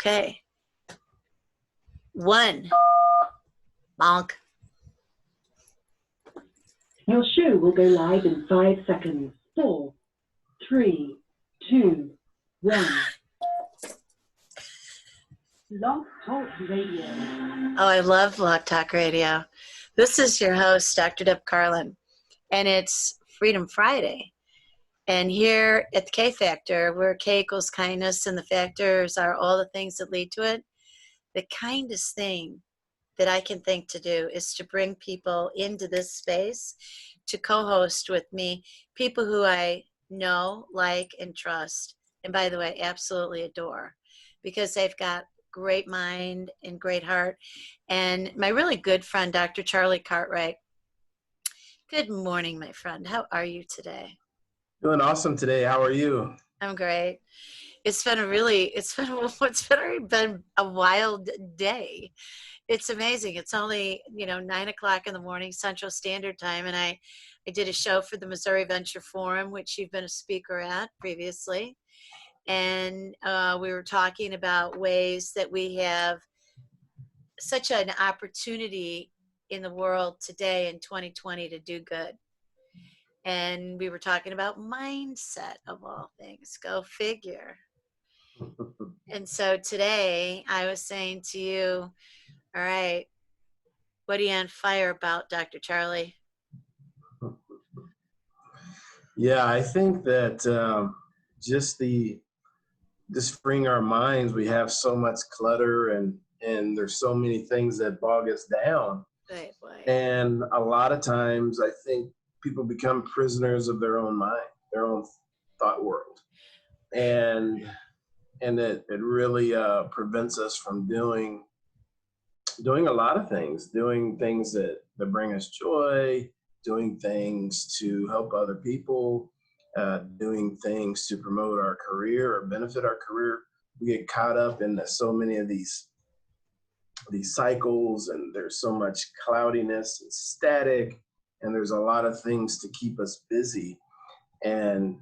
Okay. One. Bonk. Your show will go live in 5 seconds. 4, 3, 2, 1. Blog Talk Radio. Oh, I love Blog Talk Radio. This is your host, Dr. Deb Carlin, and it's Freedom Friday. And here at the K Factor, where K equals kindness and the factors are all the things that lead to it, the kindest thing that I can think to do is to bring people into this space to co-host with me, people who I know, like, and trust, and by the way, absolutely adore, because they've got great mind and great heart. And my really good friend, Dr. Charlie Cartwright. Good morning, my friend. How are you today? Doing awesome today. How are you? I'm great. It's been already been a wild day. It's amazing. It's only, 9 o'clock in the morning, Central Standard Time. And I did a show for the Missouri Venture Forum, which you've been a speaker at previously. And we were talking about ways that we have such an opportunity in the world today in 2020 to do good. And we were talking about mindset of all things. Go figure. And so today I was saying to you, all right, what are you on fire about, Dr. Charlie? Yeah, I think that just freeing our minds, we have so much clutter and there's so many things that bog us down. Right, boy. And a lot of times I think people become prisoners of their own mind, their own thought world. And it really prevents us from doing a lot of things, doing things that bring us joy, doing things to help other people, doing things to promote our career or benefit our career. We get caught up in so many of these cycles, and there's so much cloudiness and static, and there's a lot of things to keep us busy. And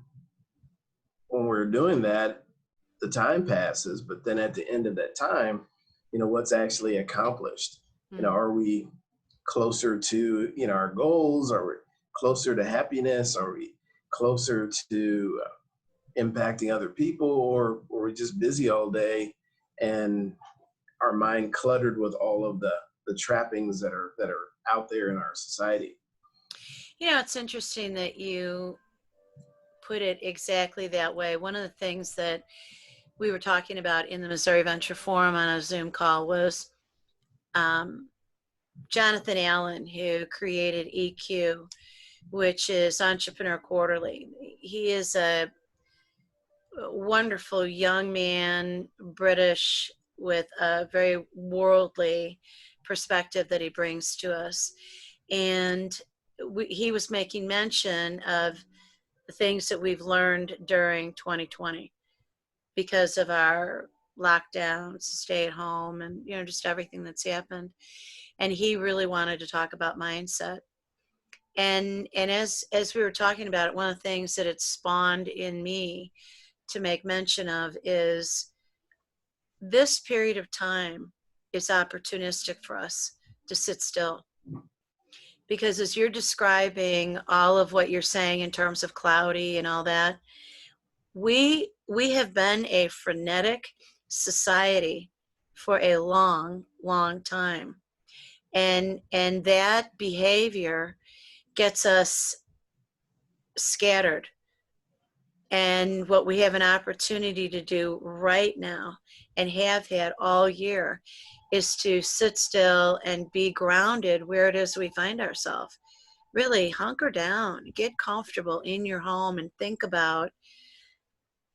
when we're doing that, the time passes, but then at the end of that time, what's actually accomplished? Are we closer to, our goals? Are we closer to happiness? Are we closer to impacting other people? Or are we just busy all day and our mind cluttered with all of the trappings that are out there in our society? It's interesting that you put it exactly that way. One of the things that we were talking about in the Missouri Venture Forum on a Zoom call was Jonathan Allen, who created EQ, which is Entrepreneur Quarterly. He is a wonderful young man, British, with a very worldly perspective that he brings to us. And he was making mention of the things that we've learned during 2020 because of our lockdowns, stay at home, and just everything that's happened. And he really wanted to talk about mindset. And as we were talking about it, one of the things that it spawned in me to make mention of is this period of time is opportunistic for us to sit still. Because as you're describing all of what you're saying in terms of cloudy and all that, we have been a frenetic society for a long, long time. And that behavior gets us scattered. And what we have an opportunity to do right now and have had all year is to sit still and be grounded where it is we find ourselves. Really hunker down, get comfortable in your home and think about,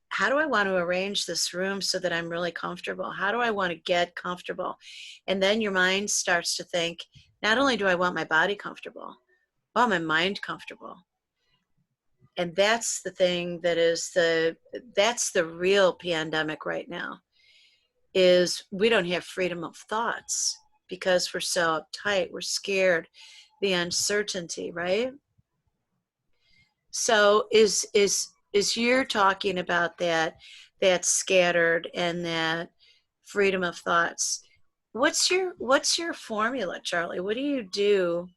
how do I want to arrange this room so that I'm really comfortable? How do I want to get comfortable? And then your mind starts to think, not only do I want my body comfortable, I want my mind comfortable. And that's the thing that's the real pandemic right now, is we don't have freedom of thoughts because we're so uptight, we're scared, the uncertainty, right? So is you're talking about that scattered and that freedom of thoughts. What's your formula, Charlie? What do you do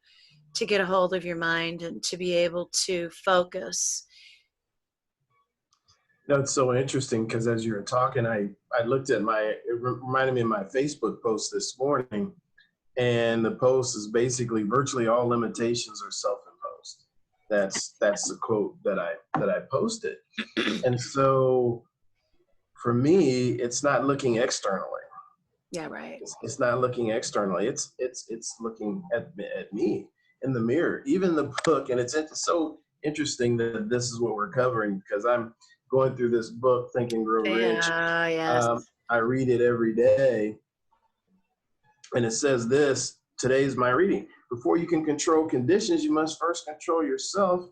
to get a hold of your mind and to be able to focus? It's so interesting because as you were talking, I looked at it reminded me of my Facebook post this morning. And the post is basically virtually all limitations are self-imposed. That's the quote that I posted. And so for me, it's not looking externally. Yeah, right. It's not looking externally. It's looking at me in the mirror. Even the book, and it's so interesting that this is what we're covering because I'm going through this book, Think and Grow Rich. Yeah, yes. I read it every day, and it says this. Today's my reading. Before you can control conditions, you must first control yourself.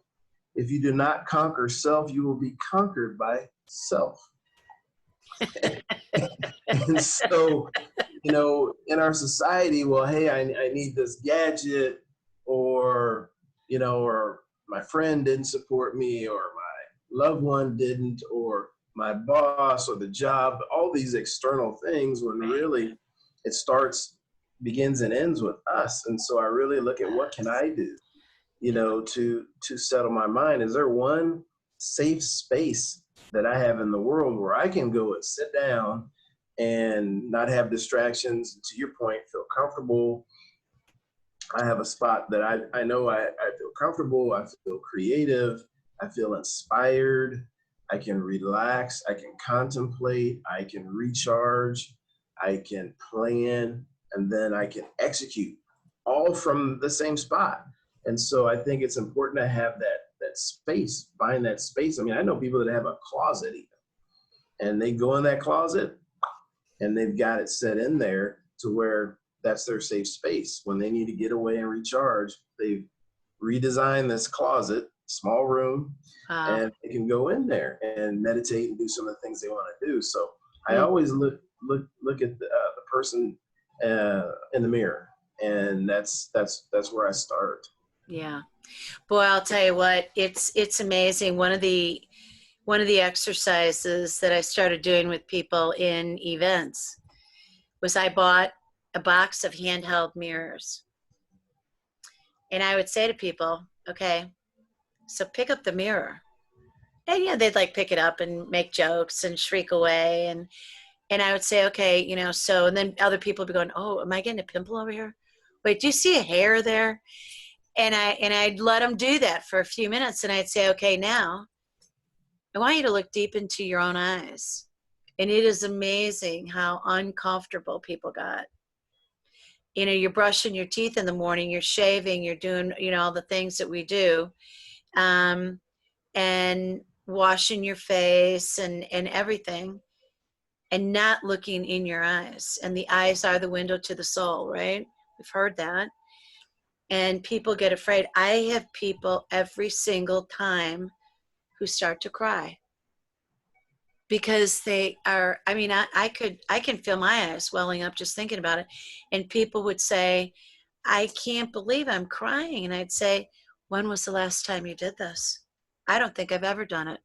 If you do not conquer self, you will be conquered by self. And so, in our society, well, hey, I need this gadget, or, or my friend didn't support me, or my loved one didn't, or my boss or the job, all these external things, when really it begins and ends with us. And so I really look at what can I do, to settle my mind. Is there one safe space that I have in the world where I can go and sit down and not have distractions, and to your point, feel comfortable? I have a spot that I know I feel comfortable, I feel creative, I feel inspired, I can relax, I can contemplate, I can recharge, I can plan, and then I can execute, all from the same spot. And so I think it's important to have that space, find that space. I mean, I know people that have a closet even, and they go in that closet and they've got it set in there to where that's their safe space. When they need to get away and recharge, they've redesigned this closet, small room, and they can go in there and meditate and do some of the things they want to do. So I always look at the person in the mirror, and that's where I start. Yeah. Boy, I'll tell you what, it's amazing. One of the exercises that I started doing with people in events was I bought a box of handheld mirrors. And I would say to people, okay, so pick up the mirror. And they'd like pick it up and make jokes and shriek away. And I would say, okay, so, and then other people would be going, oh, am I getting a pimple over here? Wait, do you see a hair there? And I'd let them do that for a few minutes, and I'd say, okay, now I want you to look deep into your own eyes. And it is amazing how uncomfortable people got. You're brushing your teeth in the morning, you're shaving, you're doing, all the things that we do, and washing your face and everything, and not looking in your eyes. And the eyes are the window to the soul, right? We've heard that. And people get afraid. I have people every single time who start to cry because they are, I can feel my eyes welling up just thinking about it. And people would say, I can't believe I'm crying. And I'd say, when was the last time you did this? I don't think I've ever done it.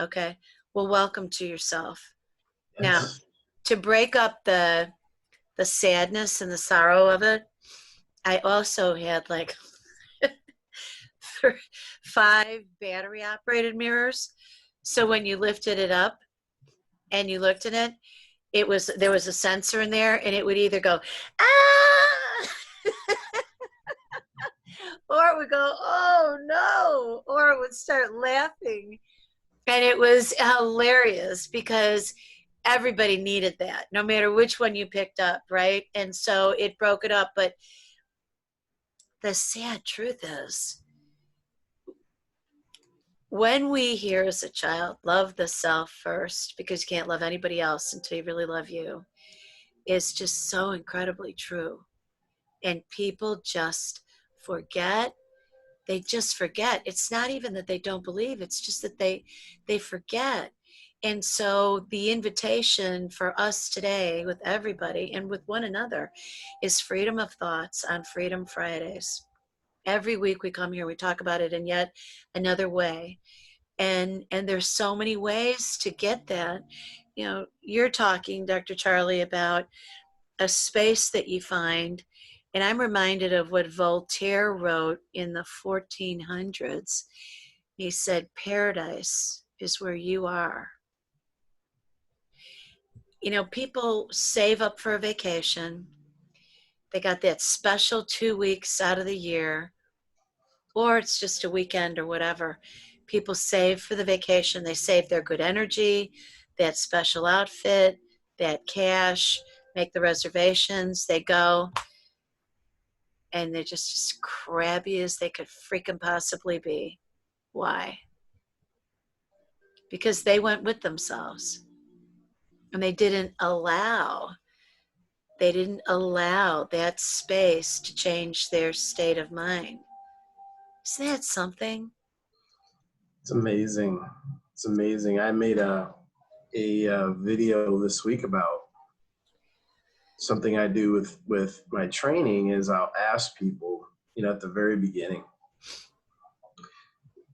Okay. Well, welcome to yourself. Yes. Now, to break up the sadness and the sorrow of it, I also had like 5 battery operated mirrors. So when you lifted it up and you looked at it, there was a sensor in there, and it would either go, ah, or it would go, oh no, or it would start laughing. And it was hilarious because everybody needed that, no matter which one you picked up, right? And so it broke it up. But the sad truth is, when we hear as a child, love the self first, because you can't love anybody else until you really love you, is just so incredibly true. And people just forget. They just forget. It's not even that they don't believe. It's just that they forget. And so the invitation for us today with everybody and with one another is freedom of thoughts on Freedom Fridays. Every week we come here, we talk about it in yet another way. And there's so many ways to get that. you're talking, Dr. Charlie, about a space that you find. And I'm reminded of what Voltaire wrote in the 1400s. He said, paradise is where you are. People save up for a vacation. They got that special 2 weeks out of the year, or it's just a weekend or whatever. People save for the vacation. They save their good energy, that special outfit, that cash, make the reservations. They go, and they're just as crabby as they could freaking possibly be. Why? Because they went with themselves, and they didn't allow that space to change their state of mind. Isn't that something? It's amazing. It's amazing. I made a video this week about something I do with my training. Is I'll ask people, at the very beginning,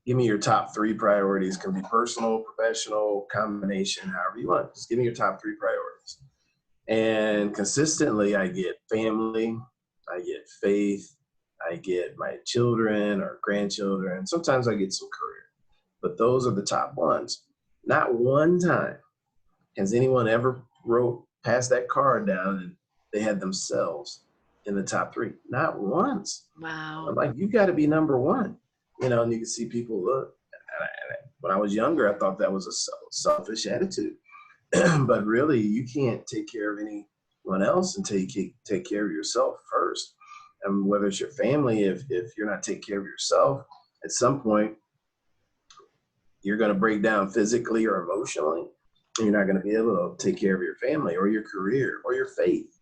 give me your top 3 priorities. Can be personal, professional, combination, however you want. Just give me your top 3 priorities. And consistently, I get family, I get faith, I get my children or grandchildren. Sometimes I get some career, but those are the top ones. Not one time has anyone ever passed that card down and they had themselves in the top 3. Not once. Wow. I'm like, you got to be number 1, and you can see people look. When I was younger, I thought that was a selfish attitude. But really, you can't take care of anyone else until you take care of yourself first. And whether it's your family, if you're not taking care of yourself, at some point, you're going to break down physically or emotionally. And you're not going to be able to take care of your family or your career or your faith.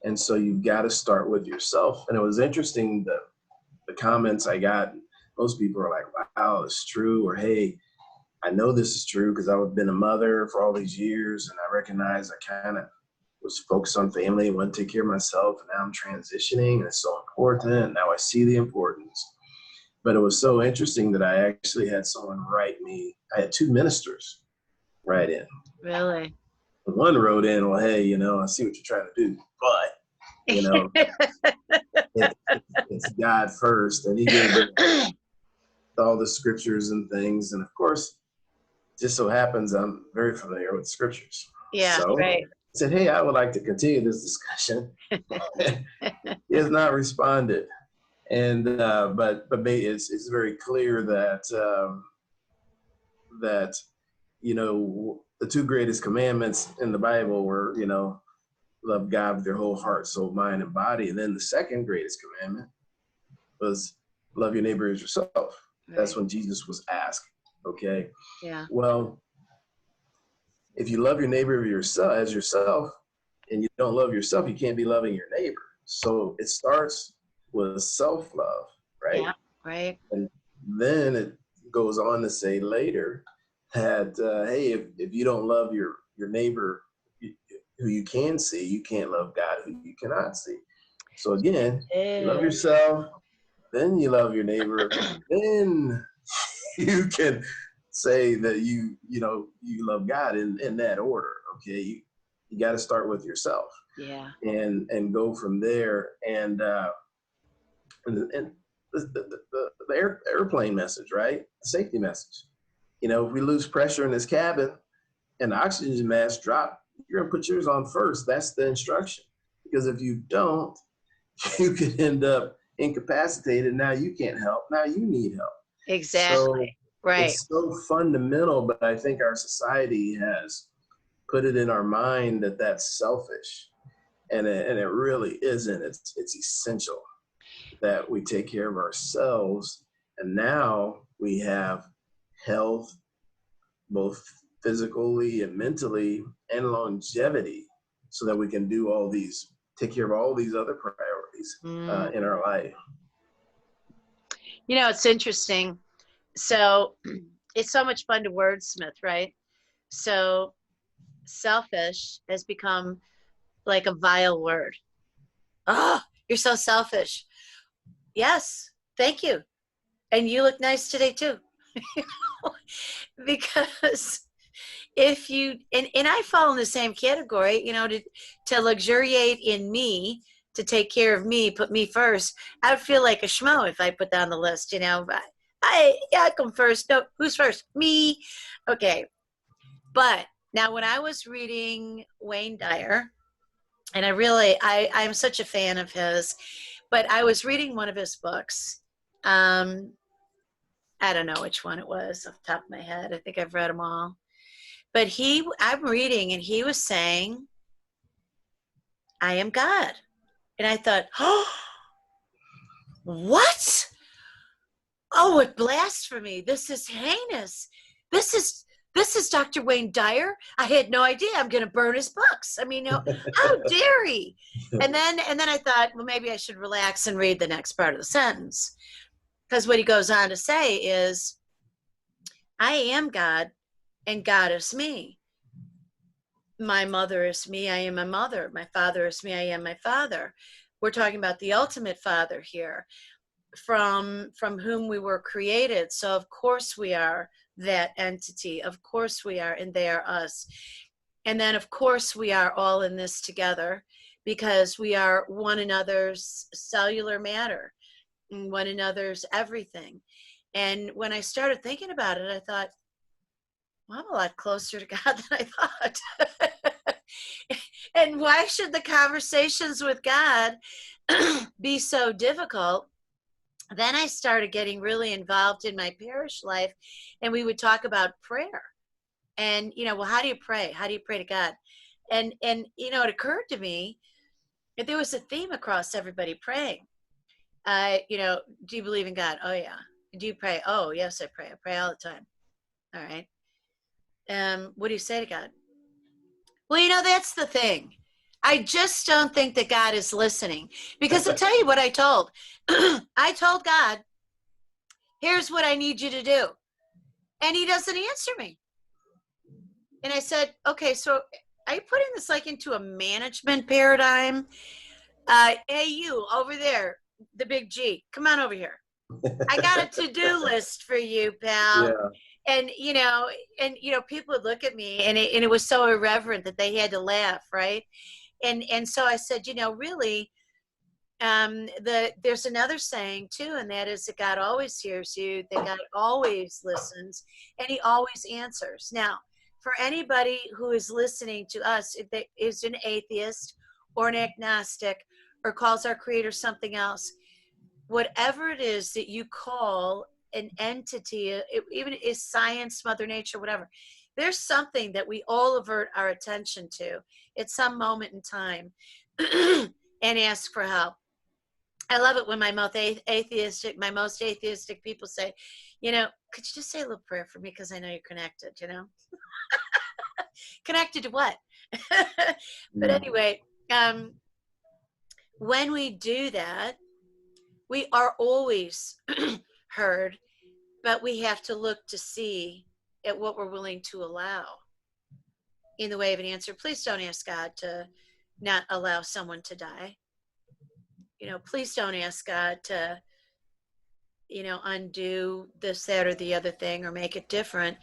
And so you've got to start with yourself. And it was interesting, the comments I got, most people are like, wow, it's true. Or, hey, I know this is true because I've been a mother for all these years, and I recognize I kind of was focused on family and wanted to take care of myself, and now I'm transitioning, and it's so important, and now I see the importance. But it was so interesting that I actually had someone write me. I had 2 ministers write in. Really? One wrote in, well, hey, I see what you're trying to do, but, it's God first, and he gave me all the scriptures and things, and of course, just so happens I'm very familiar with scriptures. Yeah, so right. I said, hey, I would like to continue this discussion. He has not responded. And but it's very clear that the 2 greatest commandments in the Bible were, love God with your whole heart, soul, mind, and body. And then the second greatest commandment was love your neighbor as yourself. Right. That's when Jesus was asked. Okay. Yeah. Well, if you love your neighbor as yourself, and you don't love yourself, you can't be loving your neighbor. So it starts with self-love, right? Yeah. Right. And then it goes on to say later that, hey, if you don't love your neighbor who you can see, you can't love God who you cannot see. So again, you love yourself, then you love your neighbor, then you can say that you love God in that order. Okay, you got to start with yourself. Yeah. And go from there. And the airplane message, right? The safety message. If we lose pressure in this cabin and the oxygen mask drop, you're gonna put yours on first. That's the instruction. Because if you don't, you could end up incapacitated. Now you can't help. Now you need help. Exactly. So right. It's so fundamental, but I think our society has put it in our mind that that's selfish, and it really isn't. It's essential that we take care of ourselves, and now we have health, both physically and mentally, and longevity, so that we can take care of all these other priorities in our life. It's interesting. So it's so much fun to wordsmith, right? So selfish has become like a vile word. Oh, you're so selfish. Yes, thank you. And you look nice today too. Because if you, and I fall in the same category, you know, to luxuriate in me, to take care of me, put me first, I would feel like a schmo if I put down the list, you know. I come first. No, who's first? Me. Okay. But now when I was reading Wayne Dyer, and I'm such a fan of his, but I was reading one of his books. Um, I don't know which one it was off the top of my head. I think I've read them all. But I'm reading, and he was saying, I am God. And I thought, oh, what? Oh, it blasphemy. This is heinous. This is Dr. Wayne Dyer. I had no idea. I'm going to burn his books. I mean, no, how dare he? And then I thought, well, maybe I should relax and read the next part of the sentence. Because what he goes on to say is, I am God, and God is me. My mother is me, I am my mother. My father is me, I am my father. We're talking about the ultimate Father here, from whom we were created. So of course we are that entity. Of course we are, and they are us. And then of course we are all in this together, because we are one another's cellular matter, and one another's everything. And when I started thinking about it, I thought, well, I'm a lot closer to God than I thought. And why should the conversations with God be so difficult? Then I started getting really involved in my parish life, and we would talk about prayer. And, you know, well, how do you pray? How do you pray to God? And you know, it occurred to me that there was a theme across everybody praying. You know, do you believe in God? Oh, yeah. Do you pray? Oh, yes, I pray. I pray all the time. All right. What do you say to God? Well, you know, that's the thing. I just don't think that God is listening, because I'll tell you what I told. I told God, here's what I need you to do. And he doesn't answer me. And I said, okay, so are you putting this like into a management paradigm? Hey, you over there, the big G, come on over here. I got a to-do list for you, pal. Yeah. And you know, people would look at me, and it was so irreverent that they had to laugh, right? And so I said, you know, really, there's another saying too, and that is that God always hears you, that God always listens, and he always answers. Now, for anybody who is listening to us, if they is an atheist or an agnostic, or calls our creator something else, whatever it is that you call an entity, even is science, mother nature, whatever, there's something that we all avert our attention to at some moment in time and ask for help. I love it when my most atheistic people say, you know, could you just say a little prayer for me, because I know you're connected, you know. Connected to what? But anyway, when we do that, we are always heard, but we have to look to see at what we're willing to allow in the way of an answer. Please don't ask God to not allow someone to die. You know, please don't ask God to, you know, undo this, that, or the other thing, or make it different.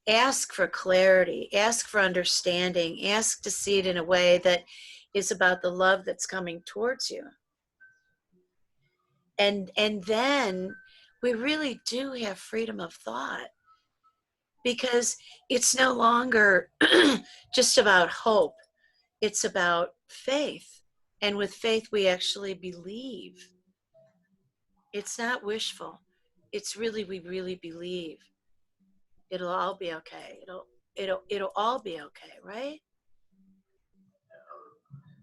Ask for clarity, ask for understanding, ask to see it in a way that is about the love that's coming towards you. And then we really do have freedom of thought, because it's no longer just about hope. It's about faith. And with faith, we actually believe. It's not wishful. It's really, we really believe. It'll all be okay. It'll all be okay, right?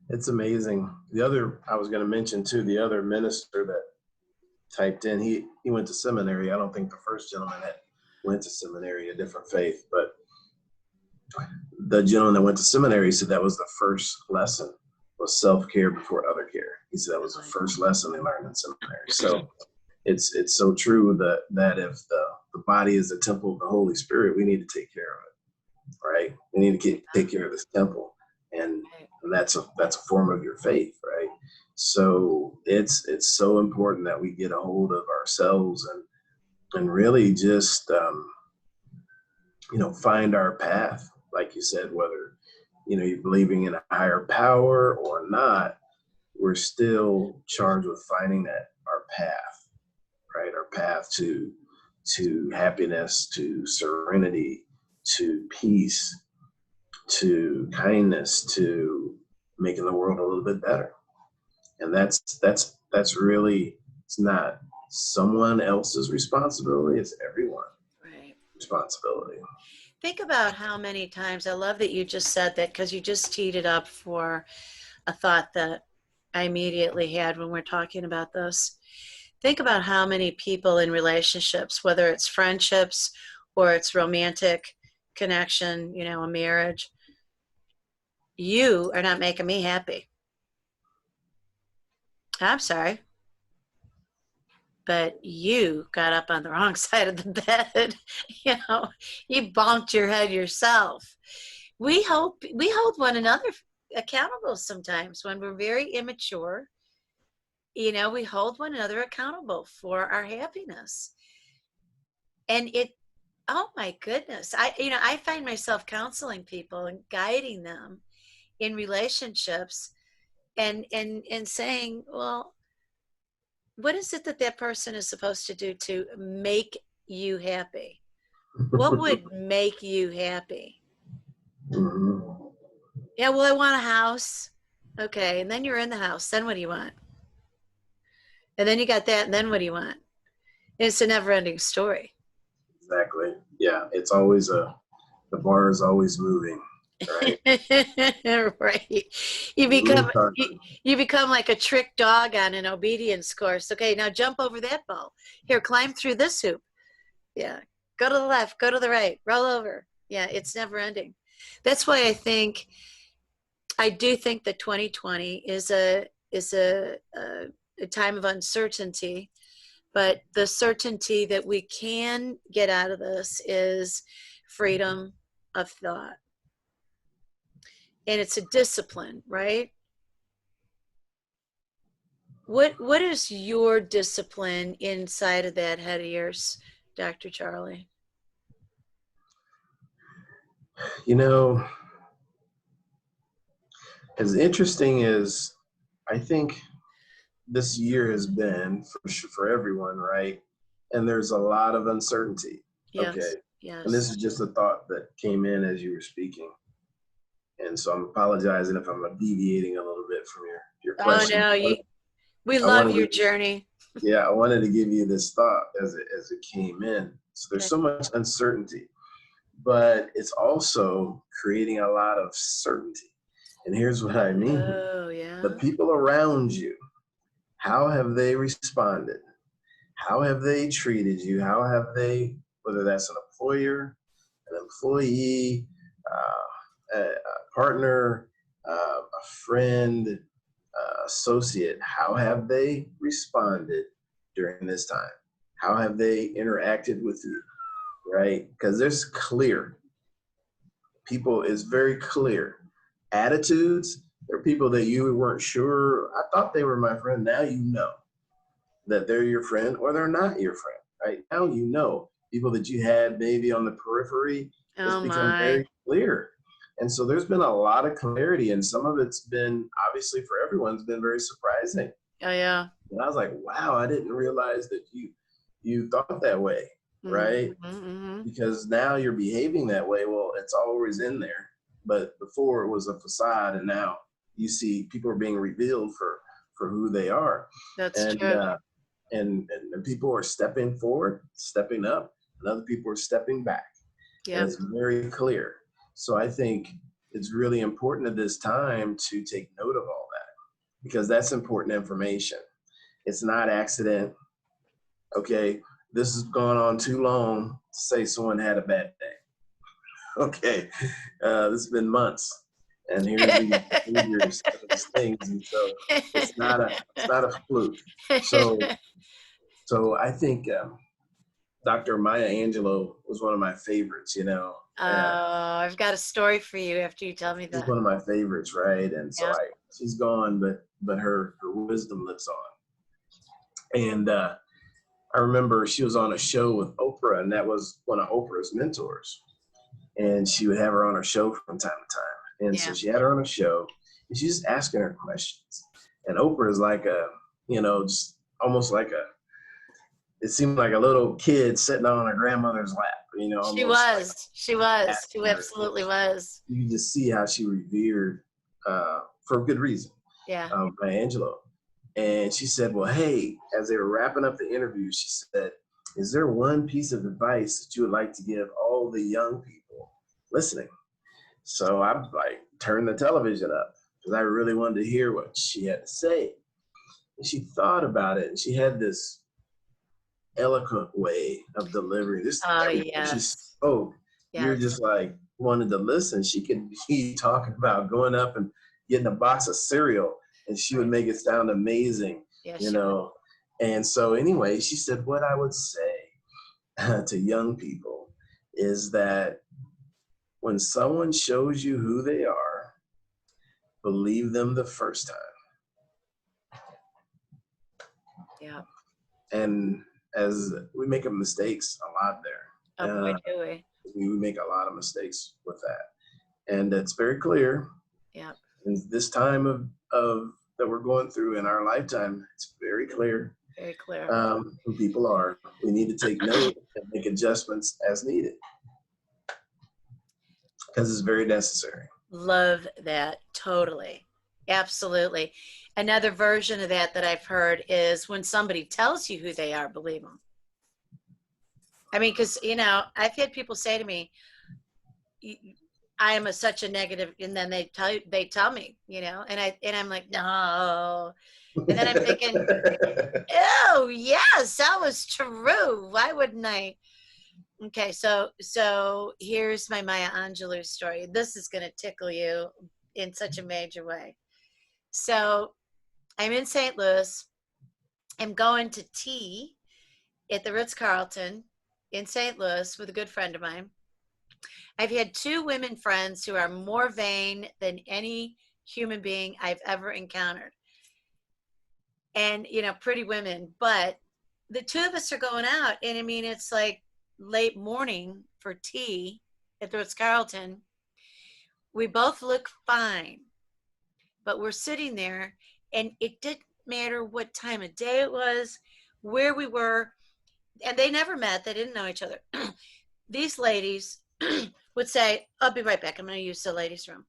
It's amazing. The other, I was going to mention too, the other minister that typed in, he went to seminary. I don't think the first gentleman that went to seminary, a different faith, but the gentleman that went to seminary said that was the first lesson, was self-care before other care. He said that was the first lesson they learned in seminary. So it's so true that if the body is a temple of the Holy Spirit, we need to take care of it, right? We need to take care of this temple, and that's a form of your faith, right? So it's so important that we get a hold of ourselves and really just find our path. like you said, whether, you're believing in a higher power or not, we're still charged with finding that our path, right? Our path to happiness, to serenity, to peace, to kindness, to making the world a little bit better. And that's really, it's not someone else's responsibility, it's everyone's Right. responsibility. Think about how many times, I love that you just said that, because you just teed it up for a thought that I immediately had when we're talking about this. Think about how many people in relationships, whether it's friendships or it's romantic connection, a marriage, you are not making me happy. I'm sorry, but you got up on the wrong side of the bed. You bonked your head yourself. We hold one another accountable sometimes when we're very immature. We hold one another accountable for our happiness. And oh my goodness, I find myself counseling people and guiding them in relationships, and saying, well, what is it that person is supposed to do to make you happy? What would make you happy? Mm-hmm. Yeah, well, I want a house. Okay, and then you're in the house. Then what do you want? And then you got that, and then what do you want? It's a never-ending story. Exactly. Yeah, it's always the bar is always moving, right? Right. You become you become like a trick dog on an obedience course. Okay, now jump over that ball. Here, climb through this hoop. Yeah. Go to the left, go to the right, roll over. Yeah, it's never ending. That's why I do think that 2020 is a time of uncertainty, but the certainty that we can get out of this is freedom of thought. And it's a discipline, right? What is your discipline inside of that head of yours, Dr. Charlie? As interesting as I think this year has been for everyone, right? And there's a lot of uncertainty. Yes. Okay. Yes. And this is just a thought that came in as you were speaking. And so I'm apologizing if I'm deviating a little bit from your question. Oh no, we love your journey. Yeah, I wanted to give you this thought as it came in. So there's Okay. so much uncertainty, but it's also creating a lot of certainty. And here's what I mean. Oh yeah. The people around you, how have they responded? How have they treated you? How have they, whether that's an employer, an employee, a partner, a friend, associate, how have they responded during this time? How have they interacted with you, right? Because there's clear. People is very clear. Attitudes, there are people that you weren't sure, I thought they were my friend. Now you know that they're your friend or they're not your friend, right? Now you know. People that you had maybe on the periphery, it's become very clear. And so there's been a lot of clarity, and some of it's been, obviously for everyone's been very surprising. Oh yeah. And I was like, wow, I didn't realize that you thought that way, right? Mm-hmm. Because now you're behaving that way. Well, it's always in there. But before it was a facade, and now you see people are being revealed for who they are. That's true. And people are stepping forward, stepping up, and other people are stepping back. Yeah. And it's very clear. So I think it's really important at this time to take note of all that, because that's important information. It's not accident. Okay, this has gone on too long to say someone had a bad day. Okay, this has been months, and here's these behaviors, these things, and so it's not a fluke. So I think Dr. Maya Angelou was one of my favorites. I've got a story for you after you tell me that. She's one of my favorites, right? And so she's gone, but her wisdom lives on. And I remember she was on a show with Oprah, and that was one of Oprah's mentors. and she would have her on her show from time to time. And so she had her on her show, and she's just asking her questions. And Oprah is like just almost like it seemed like a little kid sitting on her grandmother's lap, almost She was. She her. absolutely was. You can just see how she revered, for good reason, Yeah. Maya Angelou. And she said, well, hey, as they were wrapping up the interview, she said, is there one piece of advice that you would like to give all the young people listening? So I turned the television up because I really wanted to hear what she had to say. And she thought about it, and she had this eloquent way of delivering this. She spoke. You're just wanted to listen. She could be talking about going up and getting a box of cereal, and she would make it sound amazing, And so anyway, she said, what I would say to young people is that when someone shows you who they are, believe them the first time. Yeah. And as we make mistakes a lot there. Oh, boy, do we. We make a lot of mistakes with that. And it's very clear. Yeah. In this time of that we're going through in our lifetime, it's very clear. Very clear. Who people are. We need to take note and make adjustments as needed. Because it's very necessary. Love that. Totally. Absolutely. Another version of that I've heard is when somebody tells you who they are, believe them. I mean, because, I've had people say to me, I am such a negative, and then they tell me, and I'm like, no. And then I'm thinking, oh, yes, that was true. Why wouldn't I? Okay, so here's my Maya Angelou story. This is going to tickle you in such a major way. So I'm in St. Louis. I'm going to tea at the Ritz-Carlton in St. Louis with a good friend of mine. I've had two women friends who are more vain than any human being I've ever encountered. And, pretty women. But the two of us are going out. And I mean, it's like late morning for tea at the Ritz-Carlton. We both look fine. But we're sitting there, and it didn't matter what time of day it was, where we were, and they never met. They didn't know each other. These ladies would say, I'll be right back. I'm going to use the ladies' room.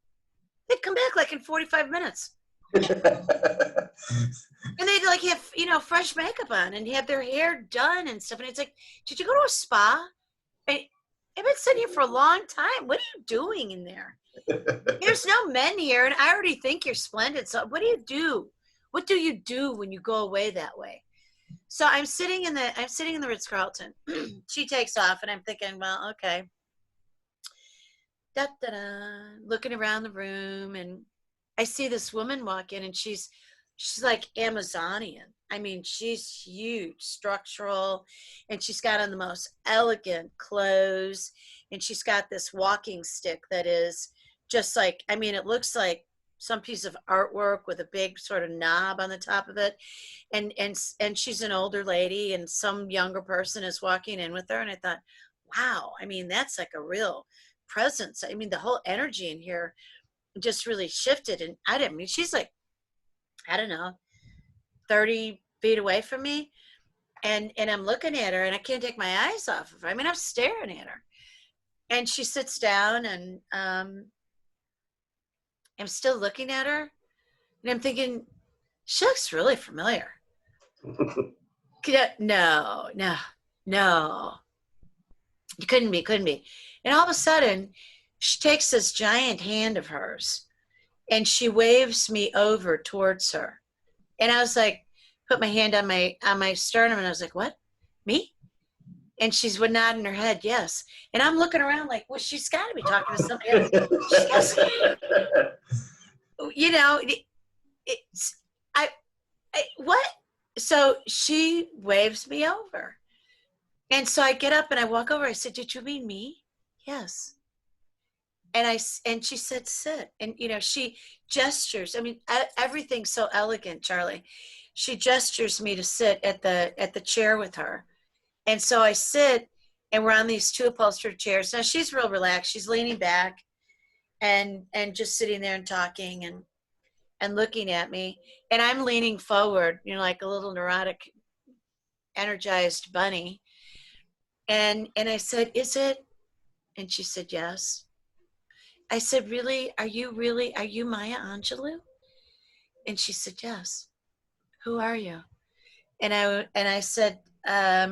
They'd come back in 45 minutes. And they'd have, fresh makeup on and have their hair done and stuff. And it's like, did you go to a spa? I've been sitting here for a long time. What are you doing in there? There's no men here, and I already think you're splendid. So what do you do? What do you do when you go away that way? So I'm sitting in the Ritz-Carlton. She takes off, and I'm thinking, well, okay. Looking around the room, and I see this woman walk in, and she's like Amazonian. I mean, she's huge, structural, and she's got on the most elegant clothes, and she's got this walking stick that is just like, I mean, it looks like some piece of artwork with a big sort of knob on the top of it. And she's an older lady, and some younger person is walking in with her. And I thought, wow, I mean, that's like a real presence. I mean, the whole energy in here just really shifted. And I mean, she's like, I don't know, 30 feet away from me. And I'm looking at her, and I can't take my eyes off of her. I mean, I'm staring at her. And she sits down, and I'm still looking at her, and I'm thinking, she looks really familiar. No. It couldn't be. And all of a sudden, she takes this giant hand of hers, and she waves me over towards her. And I was like, put my hand on my sternum, and I was like, what? Me? And she's nodding her head, yes. And I'm looking around like, well, she's got to be talking to somebody else. What? So she waves me over. And so I get up and I walk over. I said, did you mean me? Yes. And she said, sit. And, she gestures. I mean, everything's so elegant, Charlie. She gestures me to sit at the chair with her. And so I sit, and we're on these 2 upholstered chairs. Now she's real relaxed. She's leaning back and just sitting there and talking and looking at me. And I'm leaning forward, you know, like a little neurotic, energized bunny. And I said, "Is it?" And she said, "Yes." I said, "Really? Are you Maya Angelou?" And she said, "Yes." "Who are you?" And I said, uh,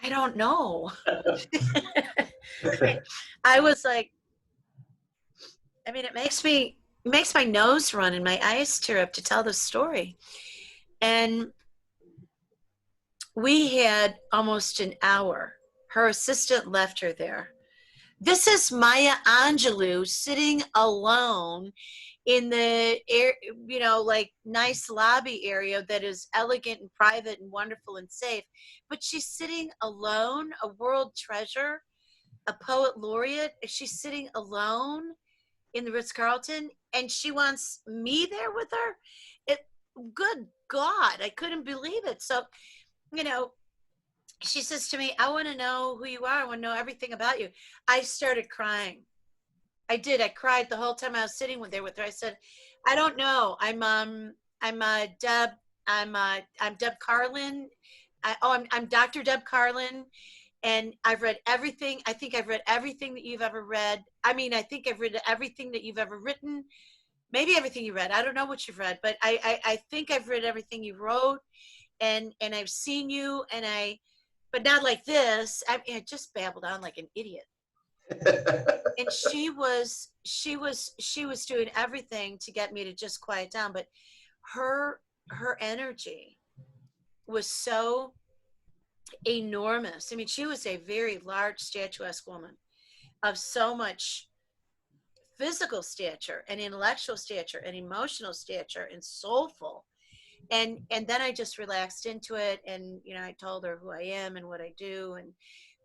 I don't know. I was like, I mean, it makes my nose run and my eyes tear up to tell the story. And we had almost an hour. Her assistant left her there. This is Maya Angelou sitting alone in the air, you know, like nice lobby area that is elegant and private and wonderful and safe. But she's sitting alone, a world treasure, a poet laureate. She's sitting alone in the Ritz-Carlton, and she wants me there with her. It, good God, I couldn't believe it. So, you know, she says to me, "I want to know who you are. I want to know everything about you." I started crying. I did. I cried the whole time I was sitting there with her. I said, "I don't know. I'm Deb. I'm Deb Carlin. I'm Dr. Deb Carlin, and I've read everything. I think I've read everything that you've ever read. I mean, I think I've read everything that you've ever written. Maybe everything you read. I don't know what you've read, but I think I've read everything you wrote, and I've seen you, but not like this." I just babbled on like an idiot. And she was doing everything to get me to just quiet down, but her energy was so enormous. I mean, she was a very large, statuesque woman of so much physical stature and intellectual stature and emotional stature and soulful. And then I just relaxed into it, and you know, I told her who I am and what I do, and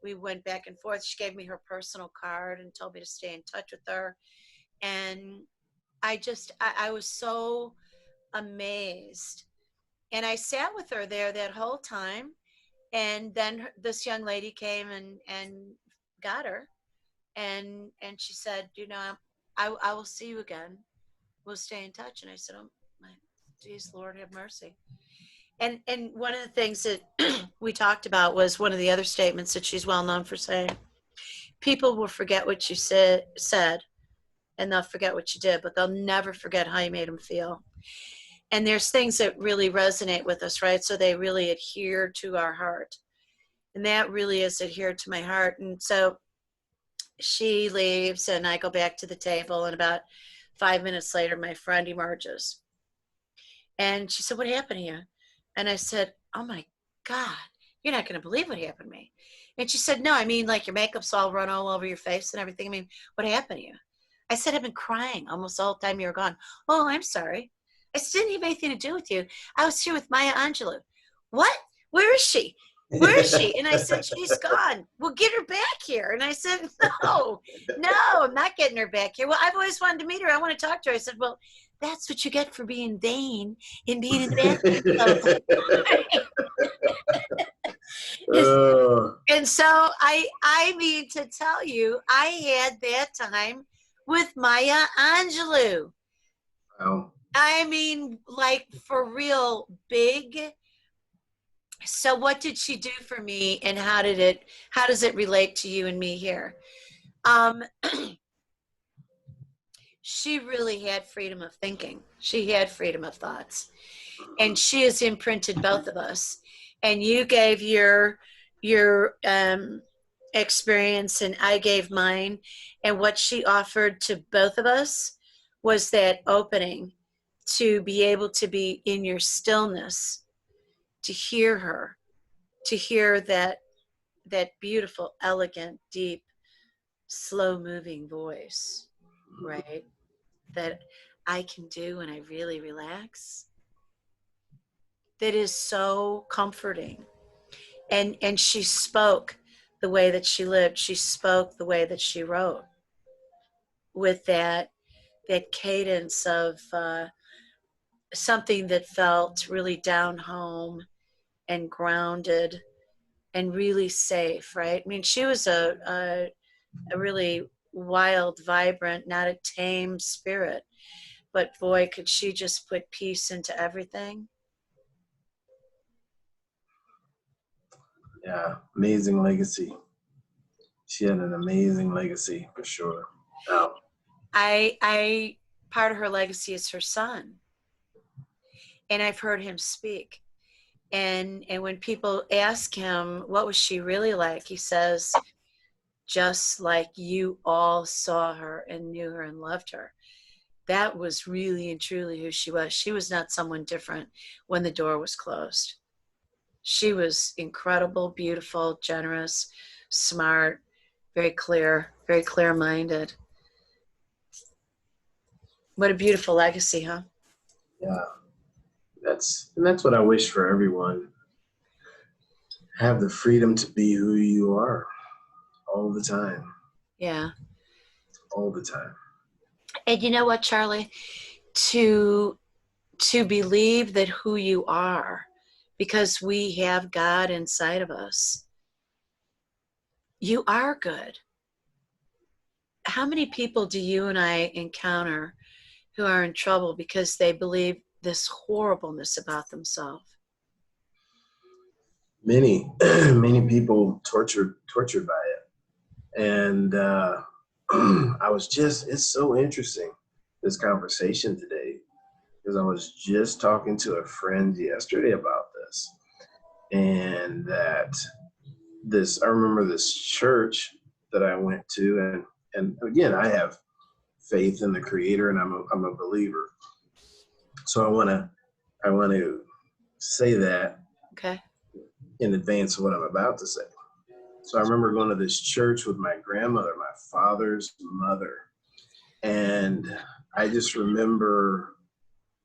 we went back and forth. She gave me her personal card and told me to stay in touch with her. And I was so amazed. And I sat with her there that whole time. And then this young lady came and got her. And she said, "You know, I will see you again. We'll stay in touch." And I said, "Oh my, geez, Lord have mercy." And one of the things that we talked about was one of the other statements that she's well known for saying: "People will forget what you said, and they'll forget what you did, but they'll never forget how you made them feel." And there's things that really resonate with us, right? So they really adhere to our heart. And that really is adhered to my heart. And so she leaves, and I go back to the table, and about 5 minutes later, my friend emerges. And she said, "What happened to you?" And I said, "Oh my God, you're not going to believe what happened to me." And she said, "No, I mean, like your makeup's all run all over your face and everything. I mean, what happened to you?" I said, "I've been crying almost the whole time you were gone." "Oh, I'm sorry." I said, "Didn't have anything to do with you. I was here with Maya Angelou." "What? Where is she? Where is she?" And I said, "She's gone." "Well, get her back here." And I said, "No, I'm not getting her back here." "Well, I've always wanted to meet her. I want to talk to her." I said, "Well, that's what you get for being vain and being in the bathroom the Oh, And so I mean to tell you, I had that time with Maya Angelou. wow. I mean, like for real big. So what did she do for me, and how does it relate to you and me here? Um, she really had freedom of thinking. She had freedom of thoughts. And she has imprinted both of us. And you gave your experience, and I gave mine. And what she offered to both of us was that opening to be able to be in your stillness, to hear her, to hear that beautiful, elegant, deep, slow moving voice, right? That I can do when I really relax. That is so comforting. And she spoke the way that she lived. She spoke the way that she wrote, with that cadence of something that felt really down home and grounded and really safe, right? I mean, she was a really wild, vibrant, not a tame spirit, but boy, could she just put peace into everything. Yeah, amazing legacy. She had an amazing legacy for sure. Wow. I part of her legacy is her son, and I've heard him speak. And when people ask him what was she really like, he says, just like you all saw her and knew her and loved her. That was really and truly who she was. She was not someone different when the door was closed. She was incredible, beautiful, generous, smart, very clear minded. What a beautiful legacy, huh? Yeah, that's what I wish for everyone. Have the freedom to be who you are all the time, Yeah. all the time. And you know what, Charlie? To believe that who you are, because we have God inside of us, you are good. How many people do you and I encounter who are in trouble because they believe this horribleness about themselves? Many, many people tortured by it. And I was it's so interesting, this conversation today, because I was just talking to a friend yesterday about this. And I remember this church that I went to, and again, I have faith in the Creator, and I'm a believer. So I want to say that Okay. in advance of what I'm about to say. So I remember going to this church with my grandmother, my father's mother, and I just remember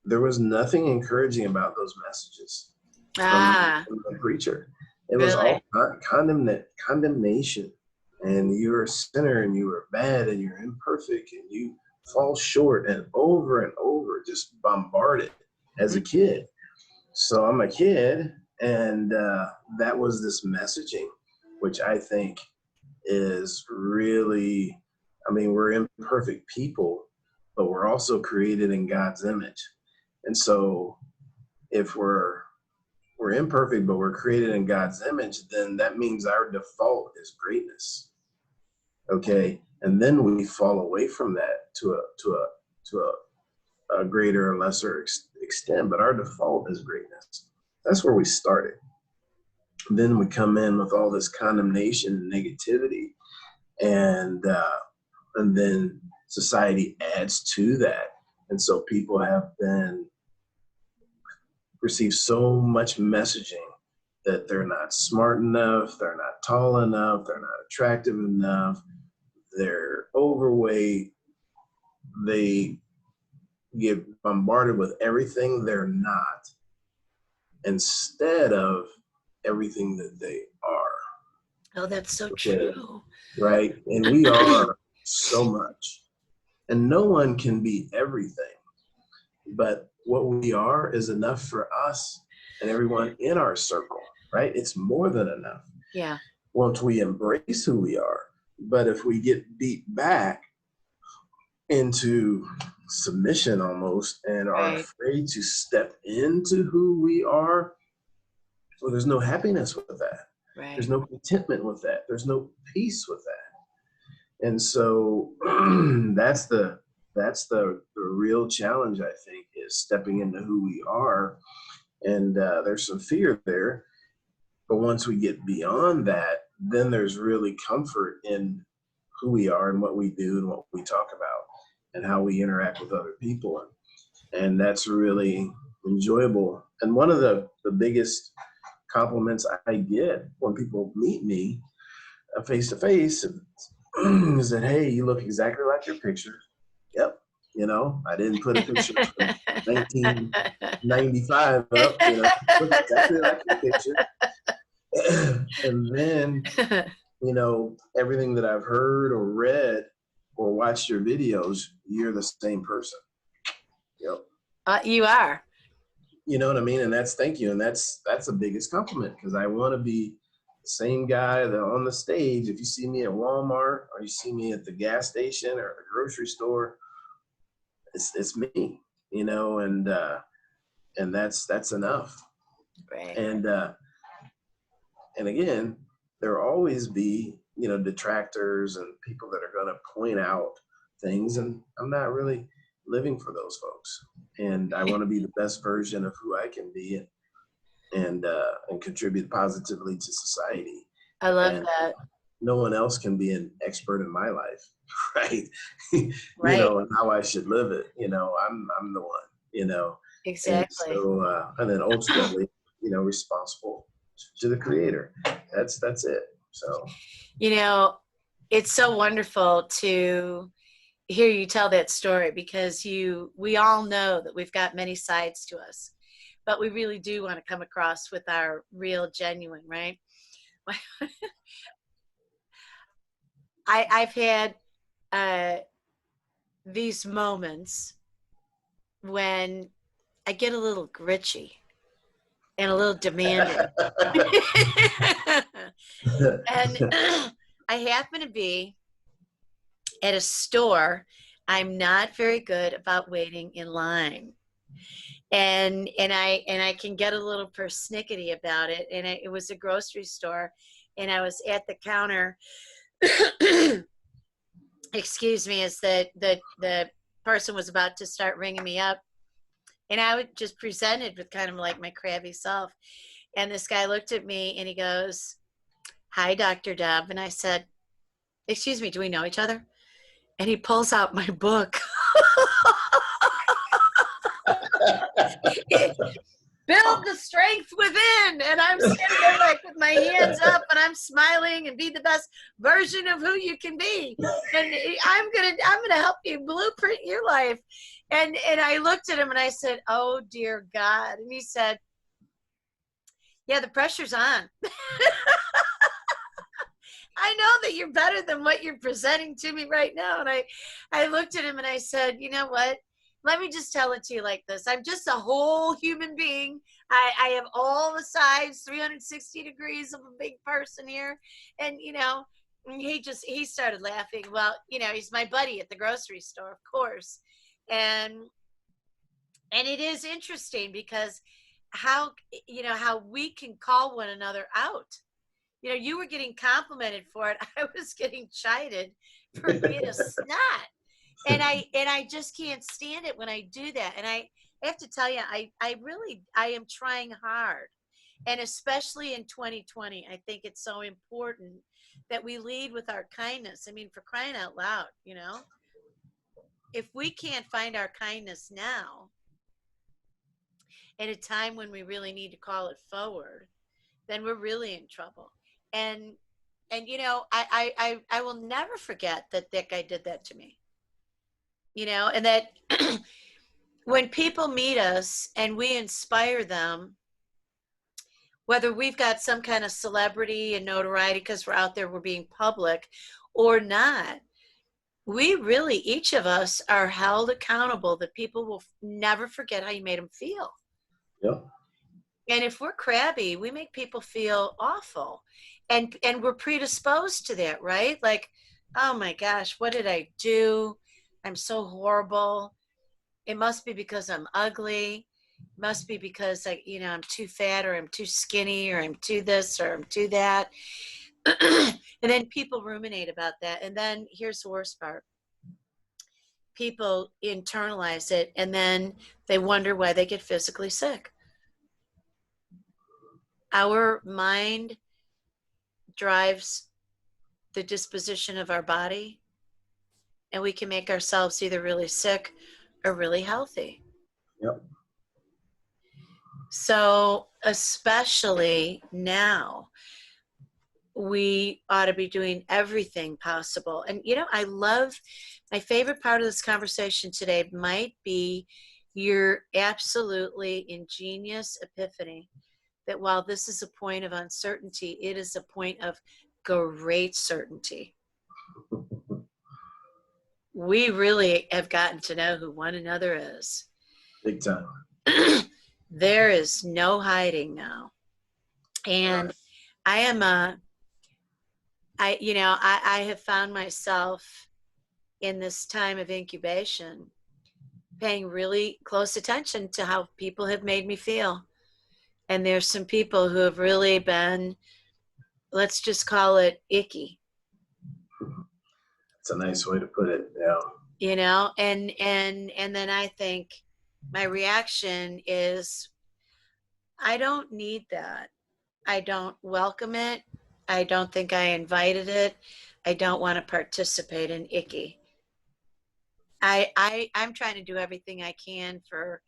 there was nothing encouraging about those messages Ah, from the preacher. It was all really? condemnation, and you're a sinner, and you are bad, and you're imperfect, and you fall short, and over, just bombarded as a kid. So I'm a kid, and that was this messaging, which I think is really, I mean, we're imperfect people, but we're also created in God's image. And so if we're imperfect, but we're created in God's image, then that means our default is greatness. Okay. And then we fall away from that to a greater or lesser extent, but our default is greatness. That's where we started. Then we come in with all this condemnation and negativity, and then society adds to that, and so people have been received so much messaging that they're not smart enough, they're not tall enough, they're not attractive enough, they're overweight, they get bombarded with everything they're not instead of everything that they are. Oh, that's so Okay, true. right? And we are so much. And no one can be everything. But what we are is enough for us and everyone in our circle, right? It's more than enough Yeah. once we embrace who we are. But if we get beat back into submission almost and are Right. afraid to step into who we are, well, there's no happiness with that. There's Right. no contentment with that. There's no peace with that. And so that's the real challenge, I think, is stepping into who we are. And there's some fear there. But once we get beyond that, then there's really comfort in who we are and what we do and what we talk about and how we interact with other people. And that's really enjoyable. And one of the biggest compliments I get when people meet me face to face is that, hey, you look exactly like your picture. Yep. I didn't put a picture from 1995 up, look exactly like your picture. And then, everything that I've heard or read or watched your videos, you're the same person. Yep. You are. You know what I mean? And that's, thank you. And that's the biggest compliment, because I want to be the same guy that on the stage. If you see me at Walmart or you see me at the gas station or the grocery store, it's me, you know, and that's enough. Right. And again, there'll always be, you know, detractors and people that are going to point out things, and I'm not really living for those folks. And I want to be the best version of who I can be, and contribute positively to society. I love And that. no one else can be an expert in my life, right? You Right. know, and how I should live it. You know, I'm the one. You know, and Exactly. so and then ultimately, you know, responsible to the Creator. That's it. So You know, it's so wonderful to hear you tell that story, because we all know that we've got many sides to us, but we really do want to come across with our real genuine, right? I've had uh, these moments when I get a little gritchy and a little demanding. And I happen to be at a store. I'm not very good about waiting in line. And I can get a little persnickety about it. And it was a grocery store, and I was at the counter. Excuse me, as the person was about to start ringing me up, and I would just presented with kind of like my crabby self. And this guy looked at me and he goes, "Hi, Dr. Deb." And I said, "Excuse me, do we know each other?" And he pulls out my book. Build the strength within. And I'm standing there like with my hands up, and I'm smiling, and be the best version of who you can be. And I'm gonna help you blueprint your life. And I looked at him and I said, "Oh dear God." And he said, "Yeah, the pressure's on." I know that you're better than what you're presenting to me right now. And I looked at him and I said, "You know what? Let me just tell it to you like this. I'm just a whole human being. I have all the sides, 360 degrees of a big person here." And, he started laughing. Well, he's my buddy at the grocery store, of course. And it is interesting because how we can call one another out. You were getting complimented for it. I was getting chided for being a snot. And I just can't stand it when I do that. And I have to tell you, I am trying hard. And especially in 2020, I think it's so important that we lead with our kindness. I mean, for crying out loud, if we can't find our kindness now, at a time when we really need to call it forward, then we're really in trouble. And I will never forget that guy did that to me. And that when people meet us and we inspire them, whether we've got some kind of celebrity and notoriety because we're out there, we're being public or not, we really, each of us, are held accountable that people will never forget how you made them feel. Yep. And if we're crabby, we make people feel awful. And we're predisposed to that, right? Like, "Oh my gosh, what did I do? I'm so horrible. It must be because I'm ugly. It must be because I'm too fat, or I'm too skinny, or I'm too this, or I'm too that." And then people ruminate about that. And then here's the worst part. People internalize it, and then they wonder why they get physically sick. Our mind drives the disposition of our body, and we can make ourselves either really sick or really healthy. Yep. So, especially now, we ought to be doing everything possible. And, I love, my favorite part of this conversation today might be your absolutely ingenious epiphany that while this is a point of uncertainty, it is a point of great certainty. We really have gotten to know who one another is. Big time. There is no hiding now. And Right. I am a, I have found myself in this time of incubation paying really close attention to how people have made me feel. And there's some people who have really been, let's just call it icky, It's a nice way to put it. Yeah. and then I think my reaction is, I don't need that. I don't welcome it. I don't think I invited it. I don't want to participate in icky. I'm trying to do everything I can for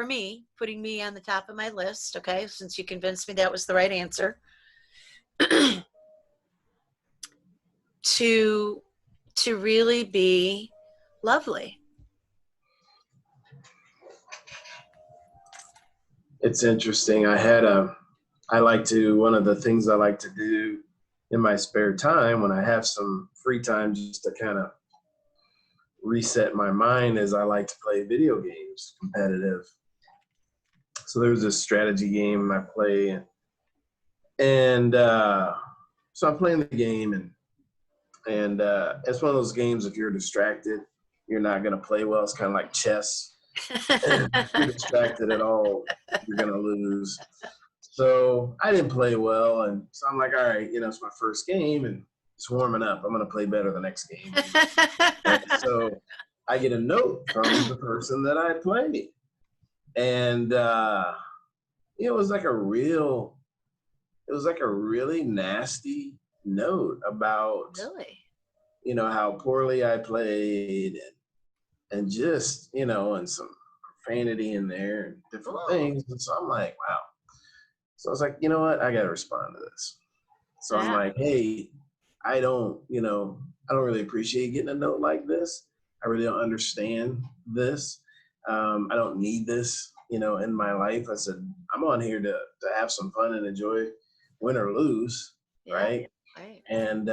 me, putting me on the top of my list. Okay, since you convinced me that was the right answer, to to really be lovely. It's interesting. One of the things I like to do in my spare time when I have some free time just to kind of reset my mind is I like to play video games, competitive. So there's this strategy game I play, and so I'm playing the game, and it's one of those games. If you're distracted, you're not gonna play well. It's kind of like chess. If you're distracted at all, you're gonna lose. So I didn't play well, and so I'm like, all right, it's my first game, and it's warming up. I'm gonna play better the next game. And so I get a note from the person that I played, and it was like it was like a really nasty note about Really? how poorly I played, and just and some profanity in there and different Oh, things. And so I'm like, wow. So I was like, you know what? I got to respond to this. So I'm yeah. like, hey, I don't, I don't really appreciate getting a note like this. I really don't understand this. I don't need this, in my life. I said, I'm on here to have some fun and enjoy, win or lose, Yeah. right? Right. And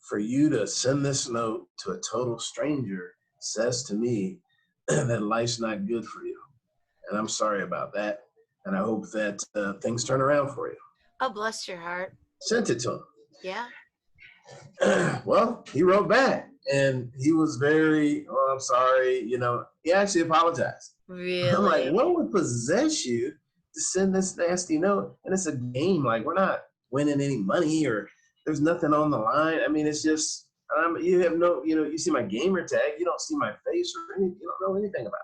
for you to send this note to a total stranger says to me that life's not good for you. And I'm sorry about that. And I hope that things turn around for you. Oh, bless your heart. Sent it to him. Yeah. Well, he wrote back and he was very, oh, I'm sorry. He actually apologized. I'm like, Really? what would possess you to send this nasty note? And it's a game. Like, we're not winning any money or there's nothing on the line. I mean, it's just, you have no, you see my gamer tag, you don't see my face or anything, you don't know anything about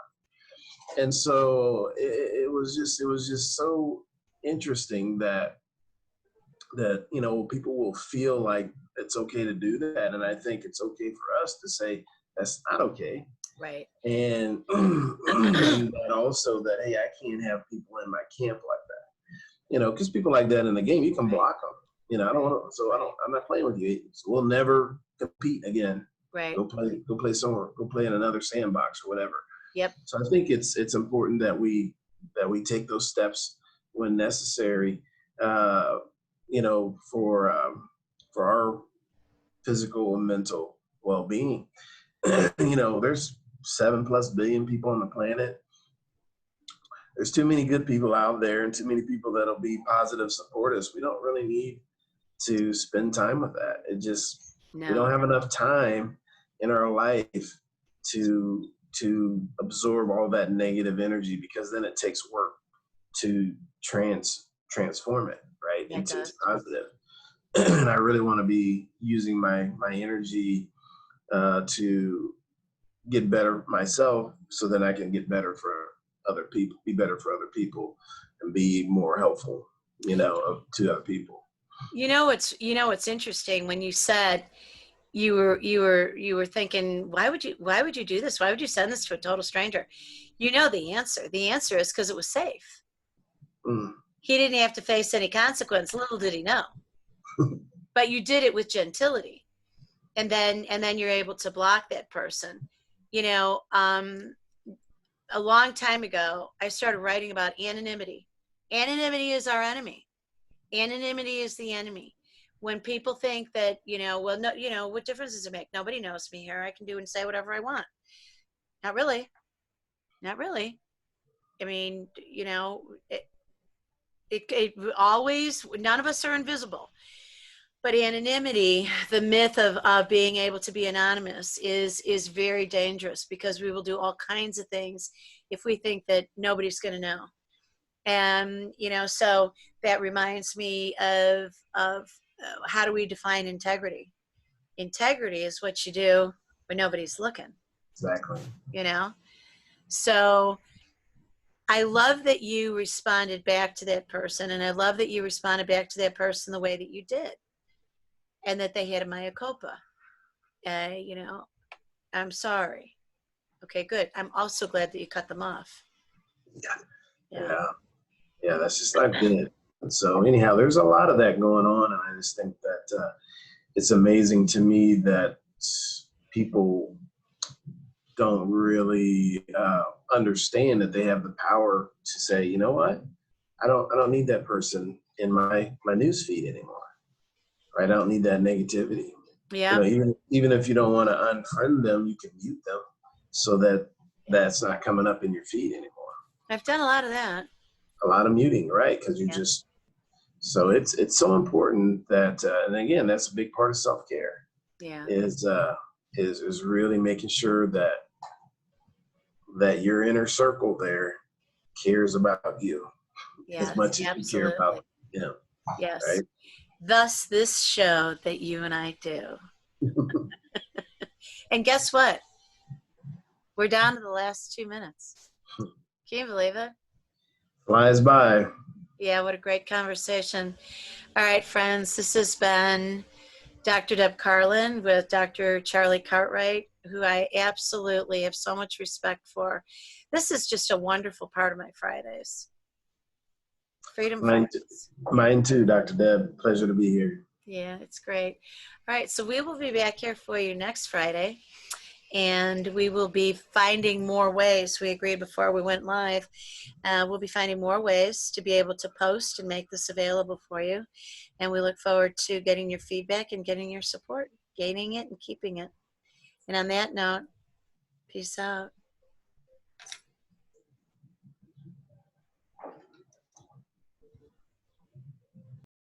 it. And so it was just so interesting that people will feel like it's okay to do that, and I think it's okay for us to say that's not okay, Right. and and that also that, hey, I can't have people in my camp like that, because people like that in the game, you can block them. I don't want to, so I'm not playing with you. So we'll never compete again. Right. Go play somewhere, go play in another sandbox or whatever. Yep. So I think it's important that we take those steps when necessary, uh, for our physical and mental well-being. There's 7+ billion people on the planet. There's too many good people out there and too many people that'll be positive supporters. We don't really need to spend time with that. We No. don't have enough time in our life to absorb all that negative energy, because then it takes work to transform it right It into does. positive. And I really want to be using my energy to get better myself, so that I can get better for other people, be better for other people, and be more helpful, to other people. It's interesting when you said you were thinking, why would you do this? Why would you send this to a total stranger? You know the answer. The answer is because it was safe. Mm. He didn't have to face any consequence. Little did he know. But you did it with gentility, and then you're able to block that person. A long time ago, I started writing about anonymity. Anonymity is our enemy. Anonymity is the enemy. When people think that, well, no, what difference does it make? Nobody knows me here. I can do and say whatever I want. Not really. Not really. I mean, it always, none of us are invisible. But anonymity, the myth of being able to be anonymous is very dangerous, because we will do all kinds of things if we think that nobody's going to know. And so that reminds me of how do we define integrity? Integrity is what you do when nobody's looking. Exactly. So I love that you responded back to that person, and I love that you responded back to that person the way that you did, and that they had a mea culpa. I'm sorry. Okay, good. I'm also glad that you cut them off. Yeah. Yeah, that's just not good. And so anyhow, there's a lot of that going on, and I just think that it's amazing to me that people don't really understand that they have the power to say, you know what, I don't need that person in my news feed anymore. Right? I don't need that negativity. Yeah. Even if you don't want to unfriend them, you can mute them so that that's not coming up in your feed anymore. I've done a lot of that. A lot of muting, right? Because you just so it's so important that and again, that's a big part of self-care. Yeah. Is really making sure that your inner circle there cares about you as much as you care about them. Yes. Right? Thus, this show that you and I do. And guess what? We're down to the last 2 minutes. Can you believe it? Flies by. Yeah, what a great conversation. All right, friends, this has been Dr. Deb Carlin with Dr. Charlie Cartwright, who I absolutely have so much respect for. This is just a wonderful part of my Fridays. Freedom Fridays. Mine too, Dr. Deb. Pleasure to be here. Yeah, it's great. All right, so we will be back here for you next Friday, and we will be finding more ways. We agreed before we went live. We'll be finding more ways to be able to post and make this available for you. And we look forward to getting your feedback and getting your support, gaining it and keeping it. And on that note, peace out.